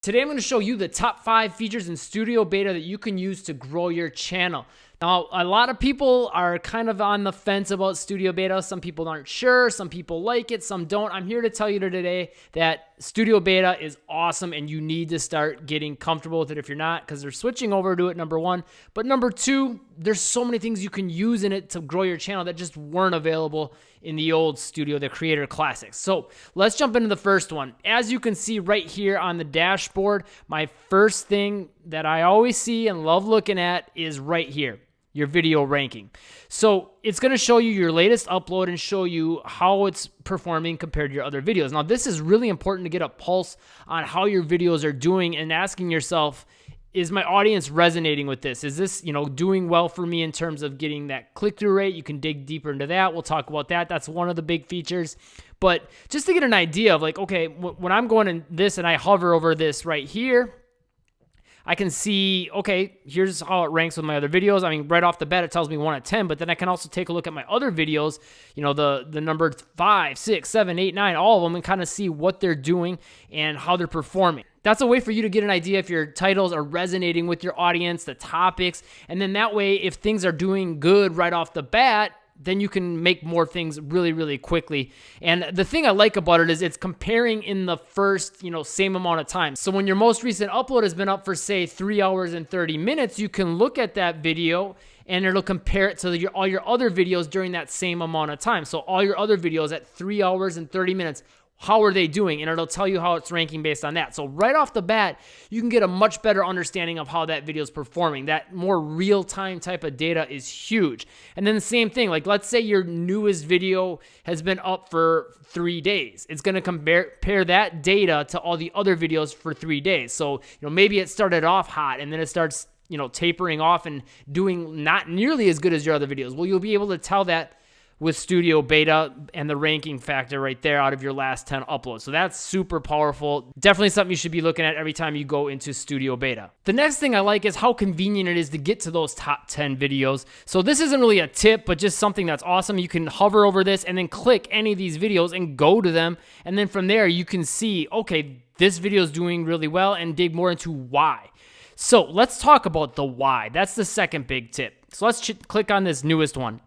Today I'm going to show you the top 5 features in Studio Beta that you can use to grow your channel. Now, a lot of people are kind of on the fence about Studio Beta. Some people aren't sure, some people like it, some don't. I'm here to tell you today that Studio Beta is awesome and you need to start getting comfortable with it if you're not, because they're switching over to it, number one. But number two, there's so many things you can use in it to grow your channel that just weren't available in the old Studio, the Creator Classics. So let's jump into the first one. As you can see right here on the dashboard, my first thing that I always see and love looking at is right here, your video ranking. So it's going to show you your latest upload and show you how it's performing compared to your other videos. Now, this is really important to get a pulse on how your videos are doing and asking yourself, is my audience resonating with this? Is this, doing well for me in terms of getting that click-through rate? You can dig deeper into that. We'll talk about that. That's one of the big features. But just to get an idea of like, okay, when I'm going in this and I hover over this right here, I can see, okay, here's how it ranks with my other videos. I mean, right off the bat, it tells me 1 out of 10, but then I can also take a look at my other videos, the number 5, 6, 7, 8, 9, all of them, and kind of see what they're doing and how they're performing. That's a way for you to get an idea if your titles are resonating with your audience, the topics, and then that way, if things are doing good right off the bat, then you can make more things really, really quickly. And the thing I like about it is it's comparing in the first, same amount of time. So when your most recent upload has been up for, say, 3 hours and 30 minutes, you can look at that video and it'll compare it to all your other videos during that same amount of time. So all your other videos at 3 hours and 30 minutes, how are they doing? And it'll tell you how it's ranking based on that. So right off the bat, you can get a much better understanding of how that video is performing. That more real-time type of data is huge. And then the same thing, like let's say your newest video has been up for 3 days. It's going to compare that data to all the other videos for 3 days. So, maybe it started off hot and then it starts, tapering off and doing not nearly as good as your other videos. Well, you'll be able to tell that with Studio Beta and the ranking factor right there out of your last 10 uploads. So that's super powerful. Definitely something you should be looking at every time you go into Studio Beta. The next thing I like is how convenient it is to get to those top 10 videos. So this isn't really a tip, but just something that's awesome. You can hover over this and then click any of these videos and go to them. And then from there, you can see, okay, this video is doing really well, and dig more into why. So let's talk about the why. That's the second big tip. So let's click on this newest one.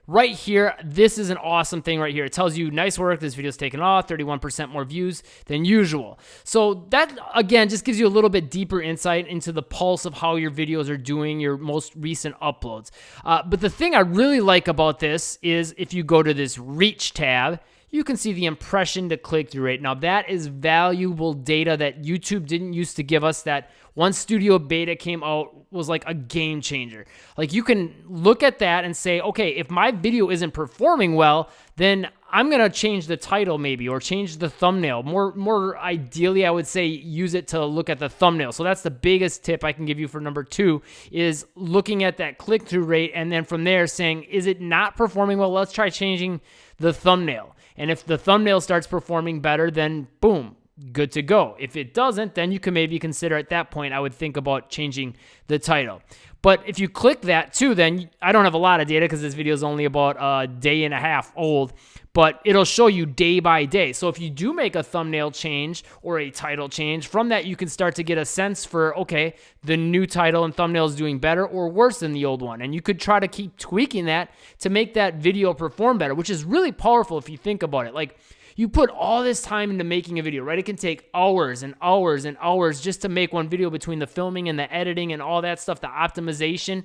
Right here, this is an awesome thing right here. It tells you, nice work, this video's taken off, 31% more views than usual. So that, again, just gives you a little bit deeper insight into the pulse of how your videos are doing, your most recent uploads. But the thing I really like about this is if you go to this Reach tab, you can see the impression to click-through rate. Now, that is valuable data that YouTube didn't used to give us, that once Studio Beta came out was like a game changer. Like, you can look at that and say, okay, if my video isn't performing well, then I'm going to change the title maybe, or change the thumbnail. More ideally, I would say use it to look at the thumbnail. So that's the biggest tip I can give you for number 2, is looking at that click-through rate, and then from there saying, is it not performing well? Let's try changing the thumbnail. And if the thumbnail starts performing better, then boom, good to go. If it doesn't, then you can maybe consider at that point, I would think about changing the title. But if you click that too, then I don't have a lot of data because this video is only about a day and a half old, but it'll show you day by day. So if you do make a thumbnail change or a title change, from that you can start to get a sense for, okay, the new title and thumbnail is doing better or worse than the old one. And you could try to keep tweaking that to make that video perform better, which is really powerful if you think about it. Like, you put all this time into making a video, right? It can take hours and hours and hours just to make one video, between the filming and the editing and all that stuff, the optimization.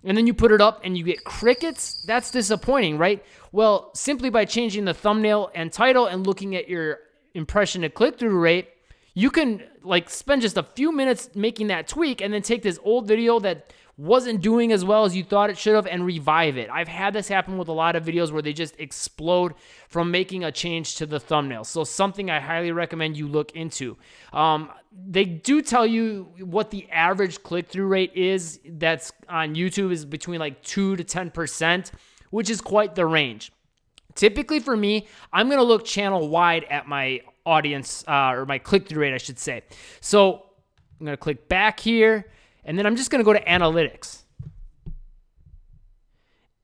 And then you put it up and you get crickets. That's disappointing, right? Well, simply by changing the thumbnail and title and looking at your impression to click-through rate, you can spend just a few minutes making that tweak and then take this old video that wasn't doing as well as you thought it should have and revive it. I've had this happen with a lot of videos where they just explode from making a change to the thumbnail. So something I highly recommend you look into. They do tell you what the average click-through rate is that's on YouTube is between 2 to 10%, which is quite the range. Typically for me, I'm going to look channel wide at my audience, or my click-through rate, I should say. So I'm going to click back here, and then I'm just going to go to analytics.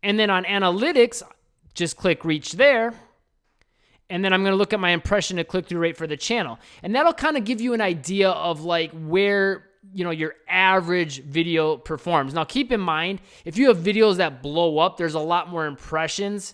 And then on analytics, just click reach there. And then I'm going to look at my impression to click-through rate for the channel. And that'll kind of give you an idea of like where, you know, your average video performs. Now, keep in mind, if you have videos that blow up, there's a lot more impressions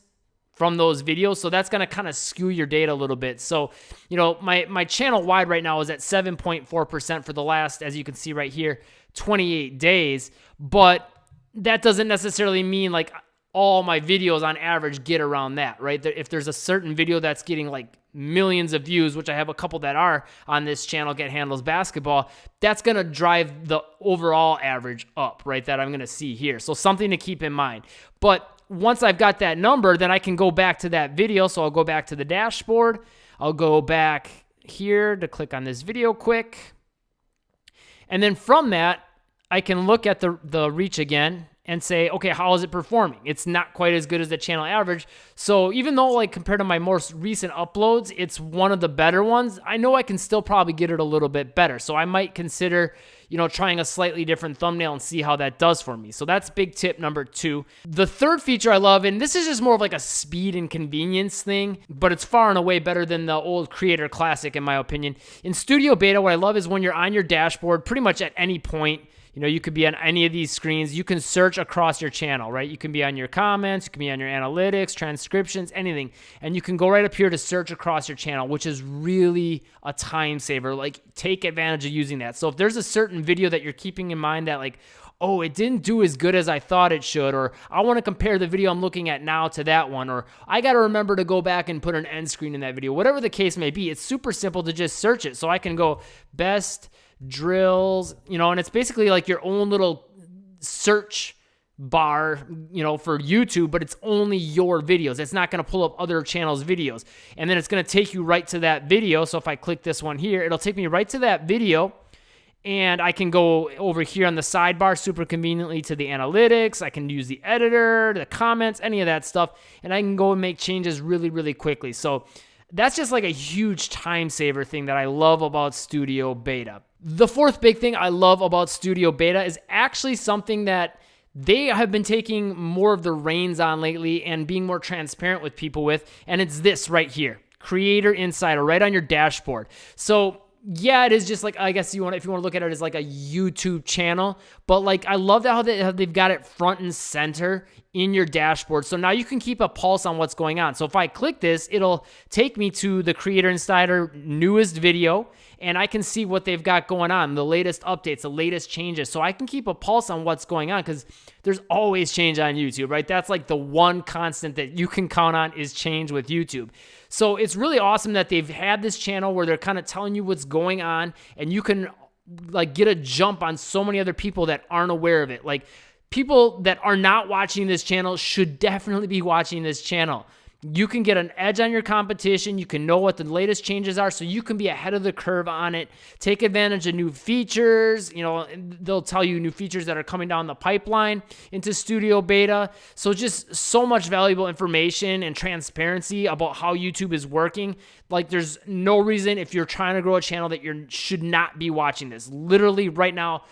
from those videos. So that's going to kind of skew your data a little bit. So, you know, my channel wide right now is at 7.4% for the last, as you can see right here, 28 days. But that doesn't necessarily mean like all my videos on average get around that, right? If there's a certain video that's getting like millions of views, which I have a couple that are on this channel, Get Handles Basketball, that's going to drive the overall average up, right? That I'm going to see here. So something to keep in mind. But once I've got that number, then I can go back to that video. So I'll go back to the dashboard. I'll go back here to click on this video quick. And then from that, I can look at the reach again and say, okay, how is it performing? It's not quite as good as the channel average. So even though like compared to my most recent uploads, it's one of the better ones, I know I can still probably get it a little bit better. So I might consider, you know, trying a slightly different thumbnail and see how that does for me. So that's big tip number 2. The third feature I love, and this is just more of like a speed and convenience thing, but it's far and away better than the old Creator Classic in my opinion. In Studio Beta, what I love is when you're on your dashboard, pretty much at any point, you know, you could be on any of these screens. You can search across your channel, right? You can be on your comments, you can be on your analytics, transcriptions, anything. And you can go right up here to search across your channel, which is really a time saver. Like, take advantage of using that. So if there's a certain video that you're keeping in mind that like, oh, it didn't do as good as I thought it should, or I want to compare the video I'm looking at now to that one, or I got to remember to go back and put an end screen in that video, whatever the case may be, it's super simple to just search it. So I can go best drills, you know, and it's basically like your own little search bar, you know, for YouTube, but it's only your videos. It's not going to pull up other channels' videos. And then it's going to take you right to that video. So if I click this one here, it'll take me right to that video. And I can go over here on the sidebar super conveniently to the analytics. I can use the editor, the comments, any of that stuff. And I can go and make changes really, really quickly. So that's just like a huge time saver thing that I love about Studio Beta. The fourth big thing I love about Studio Beta is actually something that they have been taking more of the reins on lately and being more transparent with people with, and it's this right here, Creator Insider, right on your dashboard. So yeah, it is just like, I guess if you want to look at it as like a YouTube channel, but like I love that how they've got it front and center in your dashboard. So now you can keep a pulse on what's going on. So if I click this, it'll take me to the Creator Insider newest video, and I can see what they've got going on, the latest updates, the latest changes. So I can keep a pulse on what's going on because there's always change on YouTube, right? That's like the one constant that you can count on is change with YouTube. So it's really awesome that they've had this channel where they're kind of telling you what's going on, and you can like get a jump on so many other people that aren't aware of it. Like, people that are not watching this channel should definitely be watching this channel. You can get an edge on your competition. You can know what the latest changes are, so you can be ahead of the curve on it. Take advantage of new features. You know, they'll tell you new features that are coming down the pipeline into Studio Beta. So just so much valuable information and transparency about how YouTube is working. Like, there's no reason if you're trying to grow a channel that you should not be watching this. Literally right now,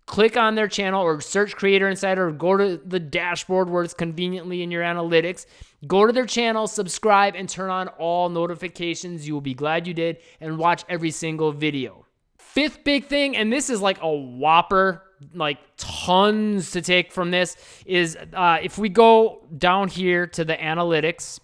click on their channel or search Creator Insider, or go to the dashboard where it's conveniently in your analytics. Go to their channel, subscribe, and turn on all notifications. You will be glad you did, and watch every single video. Fifth big thing, and this is like a whopper, like tons to take from this, is if we go down here to the analytics,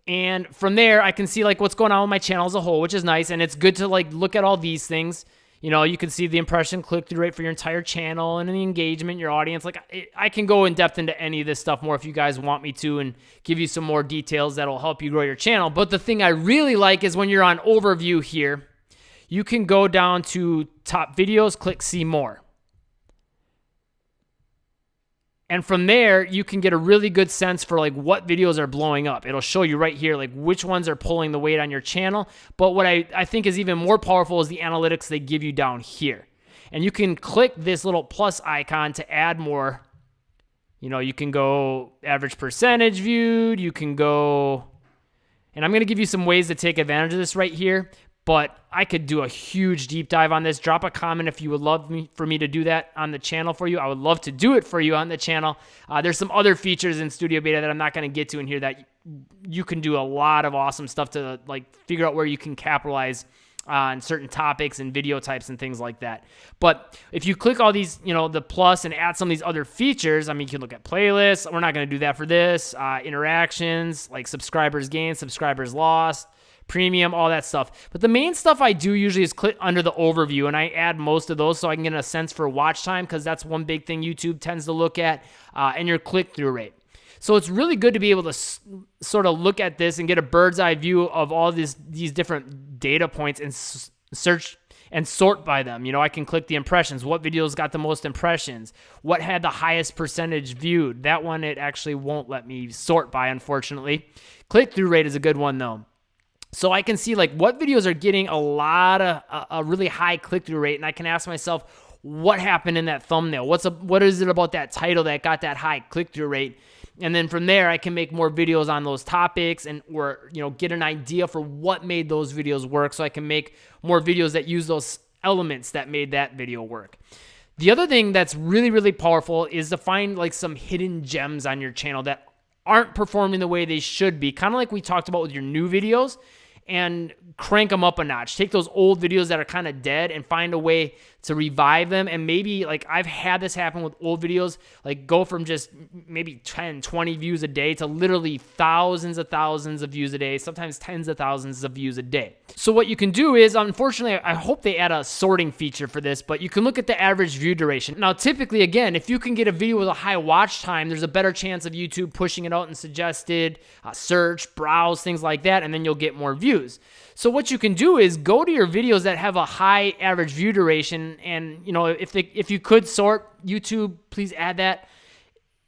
and from there I can see like what's going on with my channel as a whole, which is nice, and it's good to like look at all these things. You know, you can see the impression click-through rate for your entire channel and the engagement, your audience. Like, I can go in depth into any of this stuff more if you guys want me to, and give you some more details that'll help you grow your channel. But the thing I really like is when you're on overview here, you can go down to top videos, click see more. And from there, you can get a really good sense for like what videos are blowing up. It'll show you right here, like which ones are pulling the weight on your channel. But what I think is even more powerful is the analytics they give you down here. And you can click this little plus icon to add more. You know, you can go average percentage viewed. You can go, and I'm going to give you some ways to take advantage of this right here. but I could do a huge deep dive on this. Drop a comment if you would love for me to do that on the channel for you. I would love to do it for you on the channel. There's some other features in Studio Beta that I'm not going to get to in here that you can do a lot of awesome stuff to like figure out where you can capitalize on certain topics and video types and things like that. But if you click all these, the plus and add some of these other features, I mean, you can look at playlists. We're not going to do that for this. Interactions, like subscribers gained, subscribers lost, premium, all that stuff. But the main stuff I do usually is click under the overview, and I add most of those so I can get a sense for watch time, because that's one big thing YouTube tends to look at, and your click-through rate. So it's really good to be able to sort of look at this and get a bird's eye view of all these different data points and search and sort by them. I can click the impressions. What videos got the most impressions? What had the highest percentage viewed? That one, it actually won't let me sort by, unfortunately. Click-through rate is a good one, though. So I can see like what videos are getting a really high click-through rate, and I can ask myself, what happened in that thumbnail? What is it about that title that got that high click-through rate? And then from there, I can make more videos on those topics or get an idea for what made those videos work, so I can make more videos that use those elements that made that video work. The other thing that's really, really powerful is to find like some hidden gems on your channel that aren't performing the way they should be, kind of like we talked about with your new videos, and crank them up a notch. Take those old videos that are kind of dead and find a way to revive them. And maybe, like, I've had this happen with old videos, like go from just maybe 10, 20 views a day to literally thousands of views a day, sometimes tens of thousands of views a day. So what you can do is, unfortunately, I hope they add a sorting feature for this, but you can look at the average view duration. Now, typically, again, if you can get a video with a high watch time, there's a better chance of YouTube pushing it out in suggested, search, browse, things like that, and then you'll get more views. So what you can do is go to your videos that have a high average view duration, and if you could sort, YouTube, please add that.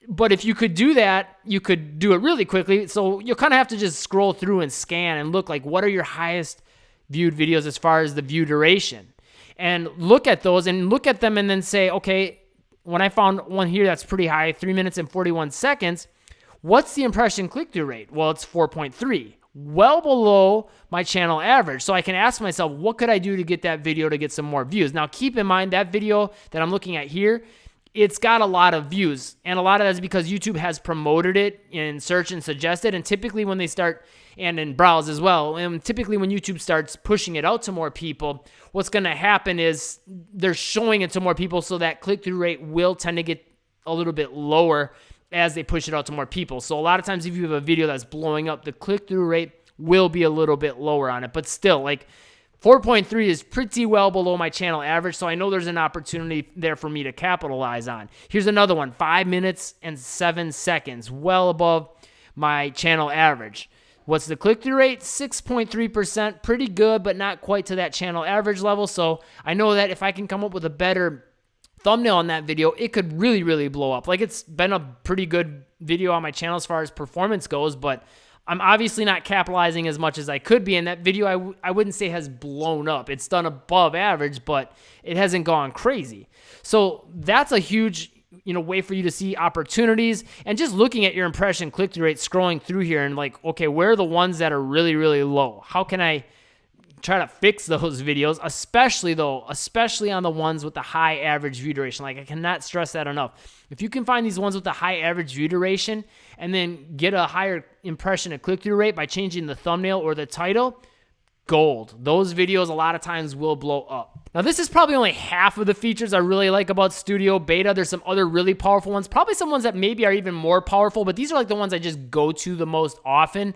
But if you could do that, you could do it really quickly. So you'll kind of have to just scroll through and scan and look like what are your highest viewed videos as far as the view duration, and look at those and look at them and then say, okay, when I found one here that's pretty high, 3 minutes and 41 seconds, what's the impression click-through rate? Well, it's 4.3. Well below my channel average. So I can ask myself, what could I do to get that video to get some more views? Now, keep in mind that video that I'm looking at here, it's got a lot of views, and a lot of that is because YouTube has promoted it in search and suggested, and typically when they start, and in browse as well, and typically when YouTube starts pushing it out to more people, what's going to happen is they're showing it to more people, so that click-through rate will tend to get a little bit lower as they push it out to more people. So a lot of times if you have a video that's blowing up, the click-through rate will be a little bit lower on it. But still, like 4.3 is pretty well below my channel average, so I know there's an opportunity there for me to capitalize on. Here's another one, 5 minutes and 7 seconds, well above my channel average. What's the click-through rate? 6.3%, pretty good, but not quite to that channel average level. So I know that if I can come up with a better thumbnail on that video, it could really, really blow up. Like, it's been a pretty good video on my channel as far as performance goes, but I'm obviously not capitalizing as much as I could be. And that video, I wouldn't say has blown up. It's done above average, but it hasn't gone crazy. So that's a huge, way for you to see opportunities, and just looking at your impression click-through rate, scrolling through here and like, okay, where are the ones that are really, really low? How can I try to fix those videos, especially on the ones with the high average view duration? Like, I cannot stress that enough. If you can find these ones with the high average view duration and then get a higher impression and click-through rate by changing the thumbnail or the title, gold. Those videos a lot of times will blow up. Now, this is probably only half of the features I really like about Studio Beta. There's some other really powerful ones, probably some ones that maybe are even more powerful, but these are like the ones I just go to the most often.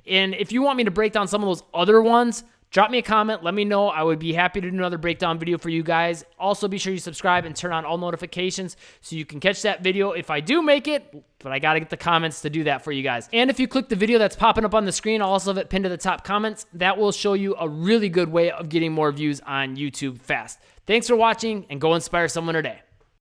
And if you want me to break down some of those other ones, drop me a comment. Let me know. I would be happy to do another breakdown video for you guys. Also, be sure you subscribe and turn on all notifications so you can catch that video if I do make it, but I got to get the comments to do that for you guys. And if you click the video that's popping up on the screen, I'll also have it pinned to the top comments. That will show you a really good way of getting more views on YouTube fast. Thanks for watching, and go inspire someone today.